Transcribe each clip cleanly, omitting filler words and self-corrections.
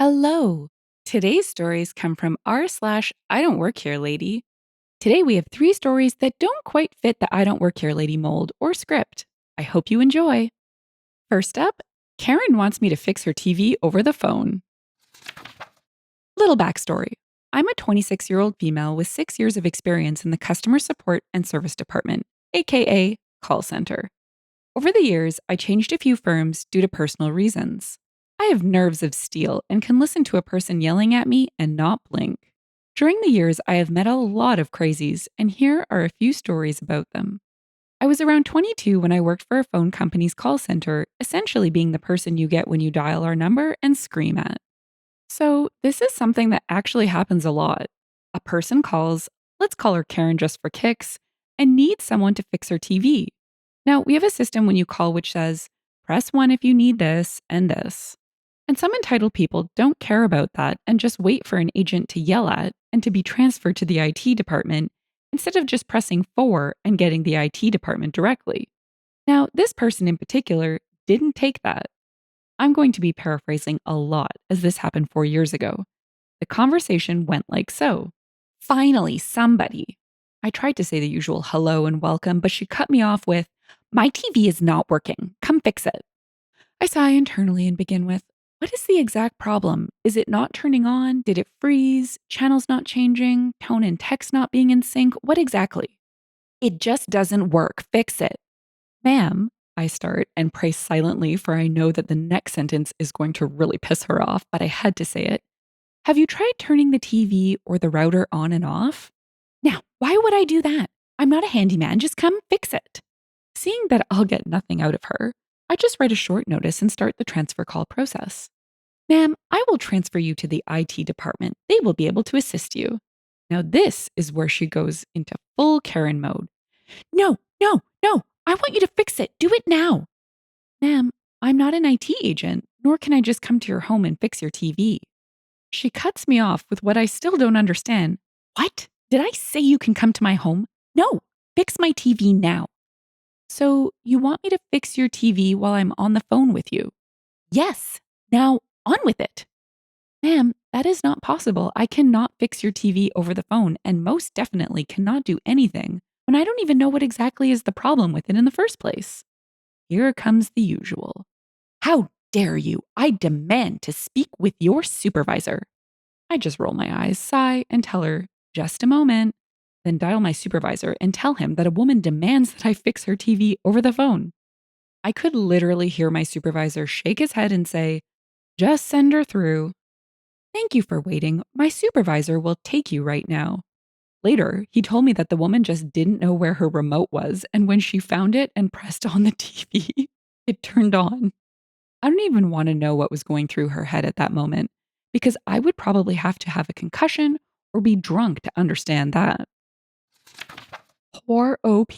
Hello. Today's stories come from r/slash I don't work here lady. Today we have 3 stories that don't quite fit the I don't work here lady mold or script. I hope you enjoy. First up, Karen wants me to fix her TV over the phone. Little backstory. I'm a 26-year-old female with 6 years of experience in the customer support and service department, aka call center. Over the years, I changed a few firms due to personal reasons. I have nerves of steel and can listen to a person yelling at me and not blink. During the years, I have met a lot of crazies, and here are a few stories about them. I was around 22 when I worked for a phone company's call center, essentially being the person you get when you dial our number and scream at. So, this is something that actually happens a lot. A person calls, let's call her Karen just for kicks, and needs someone to fix her TV. Now, we have a system when you call which says, press 1 if you need this and this. And some entitled people don't care about that and just wait for an agent to yell at and to be transferred to the IT department instead of just pressing 4 and getting the IT department directly. Now, this person in particular didn't take that. I'm going to be paraphrasing a lot as this happened 4 years ago. The conversation went like so. Finally, somebody. I tried to say the usual hello and welcome, but she cut me off with, my TV is not working. Come fix it. I sigh internally and begin with, what is the exact problem? Is it not turning on? Did it freeze? Channels not changing? Tone and text not being in sync? What exactly? It just doesn't work. Fix it. Ma'am, I start and pray silently, for I know that the next sentence is going to really piss her off, but I had to say it. Have you tried turning the TV or the router on and off? Now, why would I do that? I'm not a handyman. Just come fix it. Seeing that I'll get nothing out of her, I just write a short notice and start the transfer call process. Ma'am, I will transfer you to the IT department. They will be able to assist you. Now, this is where she goes into full Karen mode. No, no, no. I want you to fix it. Do it now. Ma'am, I'm not an IT agent, nor can I just come to your home and fix your TV. She cuts me off with what I still don't understand. What? Did I say you can come to my home? No, fix my TV now. So, you want me to fix your TV while I'm on the phone with you? Yes. Now, on with it. Ma'am, that is not possible. I cannot fix your TV over the phone and most definitely cannot do anything when I don't even know what exactly is the problem with it in the first place. Here comes the usual. How dare you? I demand to speak with your supervisor. I just roll my eyes, sigh, and tell her, just a moment, then dial my supervisor and tell him that a woman demands that I fix her TV over the phone. I could literally hear my supervisor shake his head and say, just send her through. Thank you for waiting. My supervisor will take you right now. Later, he told me that the woman just didn't know where her remote was, and when she found it and pressed on the TV, it turned on. I don't even want to know what was going through her head at that moment, because I would probably have to have a concussion or be drunk to understand that. Poor OP.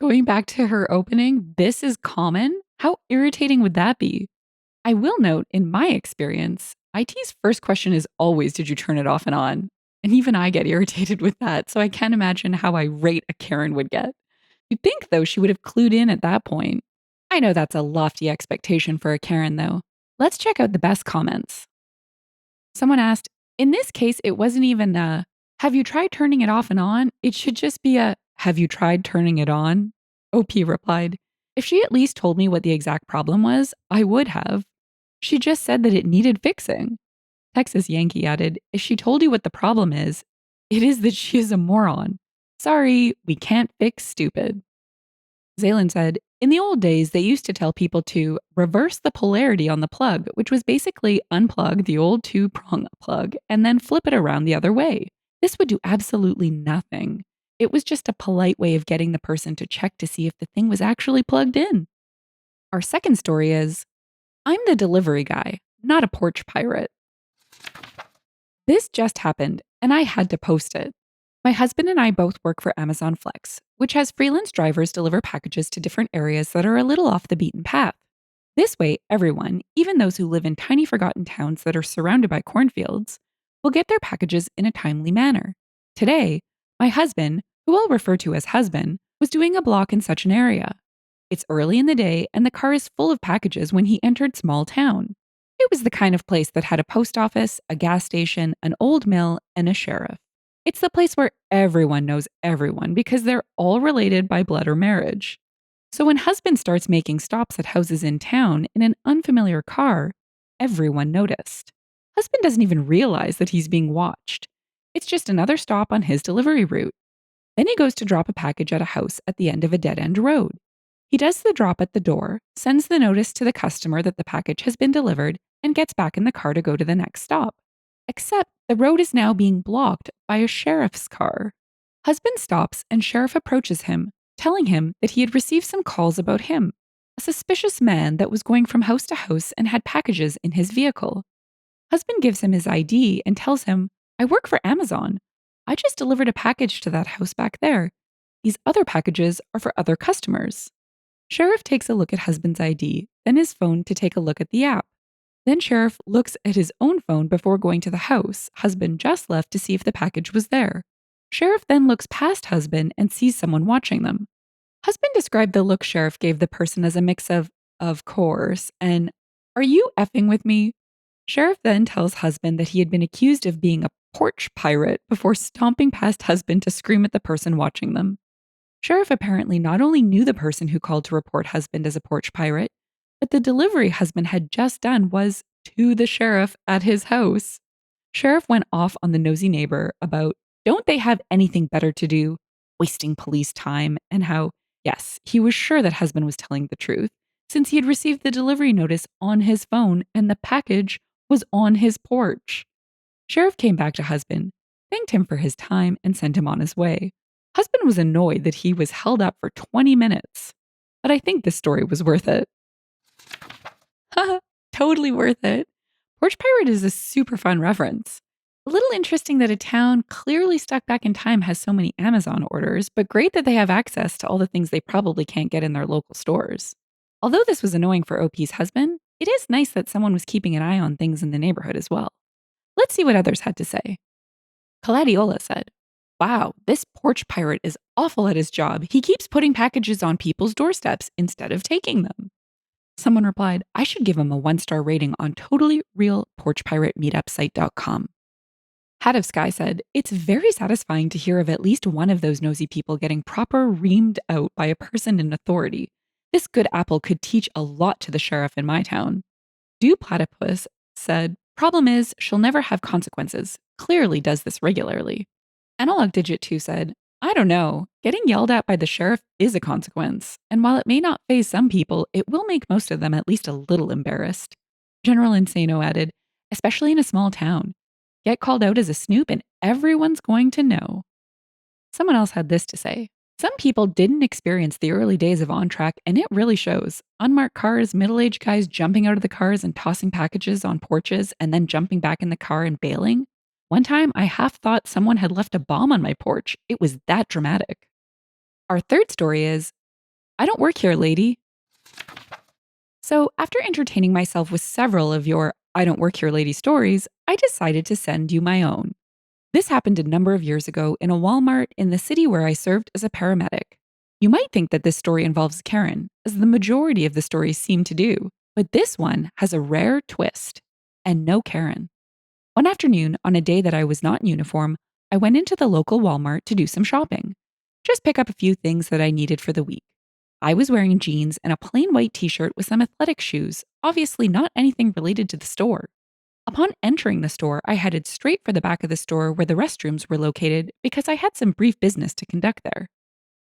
Going back to her opening, this is common? How irritating would that be? I will note, in my experience, IT's first question is always, did you turn it off and on? And even I get irritated with that, so I can't imagine how irate a Karen would get. You'd think, though, she would have clued in at that point. I know that's a lofty expectation for a Karen, though. Let's check out the best comments. Someone asked, in this case, it wasn't even a, have you tried turning it off and on? It should just be a, have you tried turning it on? OP replied, if she at least told me what the exact problem was, I would have. She just said that it needed fixing. Texas Yankee added, if she told you what the problem is, it is that she is a moron. Sorry, we can't fix stupid. Zaylan said, in the old days, they used to tell people to reverse the polarity on the plug, which was basically unplug the old 2-prong plug and then flip it around the other way. This would do absolutely nothing. It was just a polite way of getting the person to check to see if the thing was actually plugged in. Our second story is, I'm the delivery guy, not a porch pirate. This just happened, and I had to post it. My husband and I both work for Amazon Flex, which has freelance drivers deliver packages to different areas that are a little off the beaten path. This way, everyone, even those who live in tiny forgotten towns that are surrounded by cornfields, will get their packages in a timely manner. Today, my husband, who I'll refer to as husband, was doing a block in such an area. It's early in the day, and the car is full of packages when he entered small town. It was the kind of place that had a post office, a gas station, an old mill, and a sheriff. It's the place where everyone knows everyone because they're all related by blood or marriage. So when husband starts making stops at houses in town in an unfamiliar car, everyone noticed. Husband doesn't even realize that he's being watched. It's just another stop on his delivery route. Then he goes to drop a package at a house at the end of a dead end road. He does the drop at the door, sends the notice to the customer that the package has been delivered, and gets back in the car to go to the next stop. Except the road is now being blocked by a sheriff's car. Husband stops and sheriff approaches him, telling him that he had received some calls about him, a suspicious man that was going from house to house and had packages in his vehicle. Husband gives him his ID and tells him, I work for Amazon. I just delivered a package to that house back there. These other packages are for other customers. Sheriff takes a look at husband's ID, then his phone to take a look at the app. Then Sheriff looks at his own phone before going to the house husband just left to see if the package was there. Sheriff then looks past husband and sees someone watching them. Husband described the look Sheriff gave the person as a mix of course, and, are you effing with me? Sheriff then tells husband that he had been accused of being a porch pirate before stomping past husband to scream at the person watching them. Sheriff apparently not only knew the person who called to report husband as a porch pirate, but the delivery husband had just done was to the sheriff at his house. Sheriff went off on the nosy neighbor about don't they have anything better to do, wasting police time, and how, yes, he was sure that husband was telling the truth, since he had received the delivery notice on his phone and the package was on his porch. Sheriff came back to husband, thanked him for his time, and sent him on his way. Husband was annoyed that he was held up for 20 minutes, but I think this story was worth it. Haha, totally worth it. Porch Pirate is a super fun reference. A little interesting that a town clearly stuck back in time has so many Amazon orders, but great that they have access to all the things they probably can't get in their local stores. Although this was annoying for OP's husband, it is nice that someone was keeping an eye on things in the neighborhood as well. Let's see what others had to say. Caladiola said, wow, this porch pirate is awful at his job. He keeps putting packages on people's doorsteps instead of taking them. Someone replied, I should give him a 1-star rating on totallyrealporchpiratemeetupsite.com. Hat of Sky said, it's very satisfying to hear of at least one of those nosy people getting proper reamed out by a person in authority. This good apple could teach a lot to the sheriff in my town. Dew Platypus said, problem is, she'll never have consequences. Clearly does this regularly. Analog Digit 2 said, I don't know. Getting yelled at by the sheriff is a consequence, and while it may not faze some people, it will make most of them at least a little embarrassed. General Insano added, especially in a small town. Get called out as a snoop and everyone's going to know. Someone else had this to say. Some people didn't experience the early days of On Track, and it really shows. Unmarked cars, middle-aged guys jumping out of the cars and tossing packages on porches and then jumping back in the car and bailing. One time, I half thought someone had left a bomb on my porch. It was that dramatic. Our third story is, I don't work here, lady. So, after entertaining myself with several of your I don't work here, lady stories, I decided to send you my own. This happened a number of years ago in a Walmart in the city where I served as a paramedic. You might think that this story involves Karen, as the majority of the stories seem to do, but this one has a rare twist, and no Karen. One afternoon, on a day that I was not in uniform, I went into the local Walmart to do some shopping. Just pick up a few things that I needed for the week. I was wearing jeans and a plain white t-shirt with some athletic shoes, obviously not anything related to the store. Upon entering the store, I headed straight for the back of the store where the restrooms were located because I had some brief business to conduct there.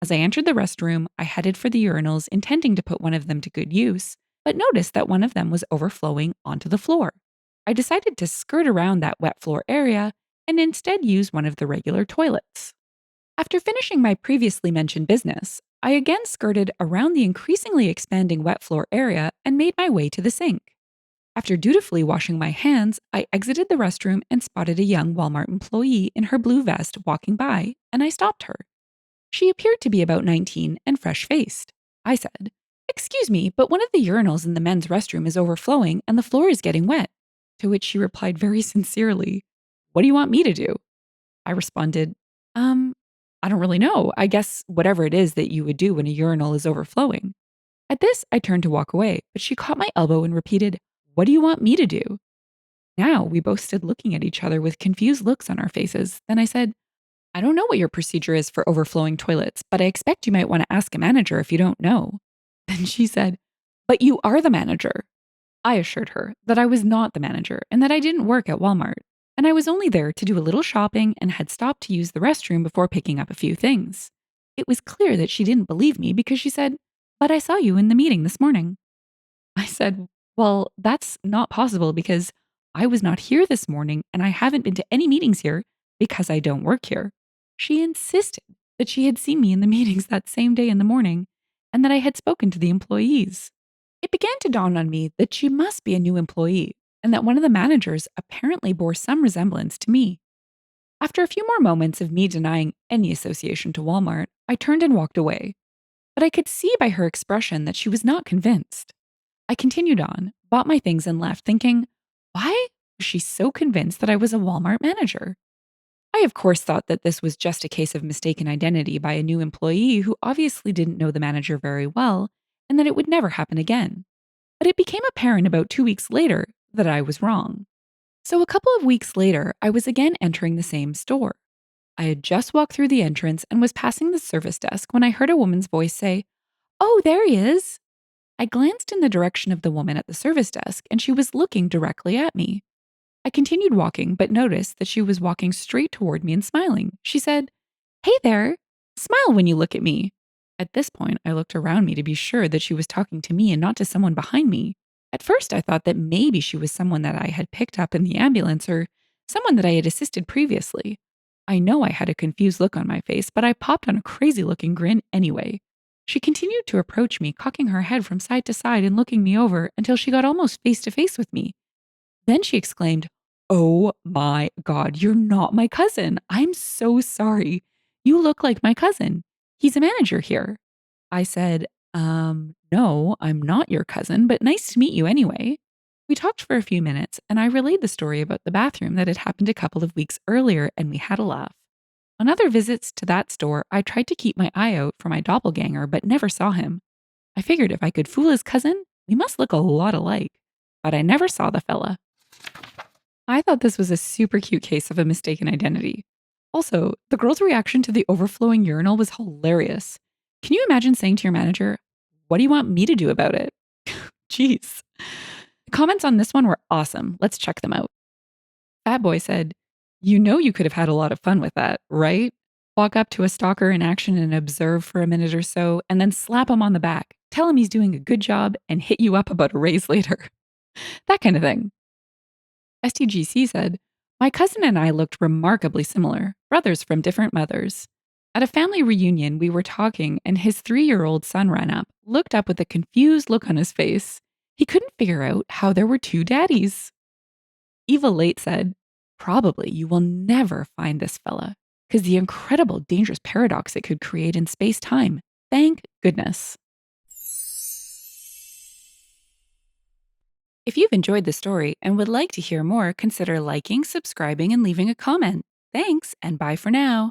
As I entered the restroom, I headed for the urinals intending to put one of them to good use, but noticed that one of them was overflowing onto the floor. I decided to skirt around that wet floor area and instead use one of the regular toilets. After finishing my previously mentioned business, I again skirted around the increasingly expanding wet floor area and made my way to the sink. After dutifully washing my hands, I exited the restroom and spotted a young Walmart employee in her blue vest walking by, and I stopped her. She appeared to be about 19 and fresh-faced. I said, excuse me, but one of the urinals in the men's restroom is overflowing and the floor is getting wet. To which she replied very sincerely, what do you want me to do? I responded, I don't really know. I guess whatever it is that you would do when a urinal is overflowing. At this, I turned to walk away, but she caught my elbow and repeated, What do you want me to do? Now we both stood looking at each other with confused looks on our faces. Then I said, I don't know what your procedure is for overflowing toilets, but I expect you might want to ask a manager if you don't know. Then she said, But you are the manager. I assured her that I was not the manager and that I didn't work at Walmart, and I was only there to do a little shopping and had stopped to use the restroom before picking up a few things. It was clear that she didn't believe me because she said, But I saw you in the meeting this morning. I said, Well, that's not possible because I was not here this morning and I haven't been to any meetings here because I don't work here. She insisted that she had seen me in the meetings that same day in the morning and that I had spoken to the employees. It began to dawn on me that she must be a new employee and that one of the managers apparently bore some resemblance to me. After a few more moments of me denying any association to Walmart, I turned and walked away. But I could see by her expression that she was not convinced. I continued on, bought my things, and left, thinking, why was she so convinced that I was a Walmart manager? I, of course, thought that this was just a case of mistaken identity by a new employee who obviously didn't know the manager very well and that it would never happen again. But it became apparent about 2 weeks later that I was wrong. So a couple of weeks later, I was again entering the same store. I had just walked through the entrance and was passing the service desk when I heard a woman's voice say, Oh, there he is. I glanced in the direction of the woman at the service desk, and she was looking directly at me. I continued walking, but noticed that she was walking straight toward me and smiling. She said, Hey there, smile when you look at me. At this point, I looked around me to be sure that she was talking to me and not to someone behind me. At first, I thought that maybe she was someone that I had picked up in the ambulance or someone that I had assisted previously. I know I had a confused look on my face, but I popped on a crazy looking grin anyway. She continued to approach me, cocking her head from side to side and looking me over until she got almost face to face with me. Then she exclaimed, Oh my God, you're not my cousin. I'm so sorry. You look like my cousin. He's a manager here. I said, no, I'm not your cousin, but nice to meet you anyway. We talked for a few minutes and I relayed the story about the bathroom that had happened a couple of weeks earlier and we had a laugh. On other visits to that store, I tried to keep my eye out for my doppelganger but never saw him. I figured if I could fool his cousin, we must look a lot alike. But I never saw the fella. I thought this was a super cute case of a mistaken identity. Also, the girl's reaction to the overflowing urinal was hilarious. Can you imagine saying to your manager, What do you want me to do about it? Jeez. The comments on this one were awesome. Let's check them out. Fat Boy said, You know you could have had a lot of fun with that, right? Walk up to a stalker in action and observe for a minute or so, and then slap him on the back, tell him he's doing a good job, and hit you up about a raise later. That kind of thing. STGC said, My cousin and I looked remarkably similar, brothers from different mothers. At a family reunion, we were talking, and his 3-year-old son ran up, looked up with a confused look on his face. He couldn't figure out how there were two daddies. Eva Late said, Probably you will never find this fella, because the incredible dangerous paradox it could create in space time. Thank goodness. If you've enjoyed the story and would like to hear more, consider liking, subscribing, and leaving a comment. Thanks, and bye for now.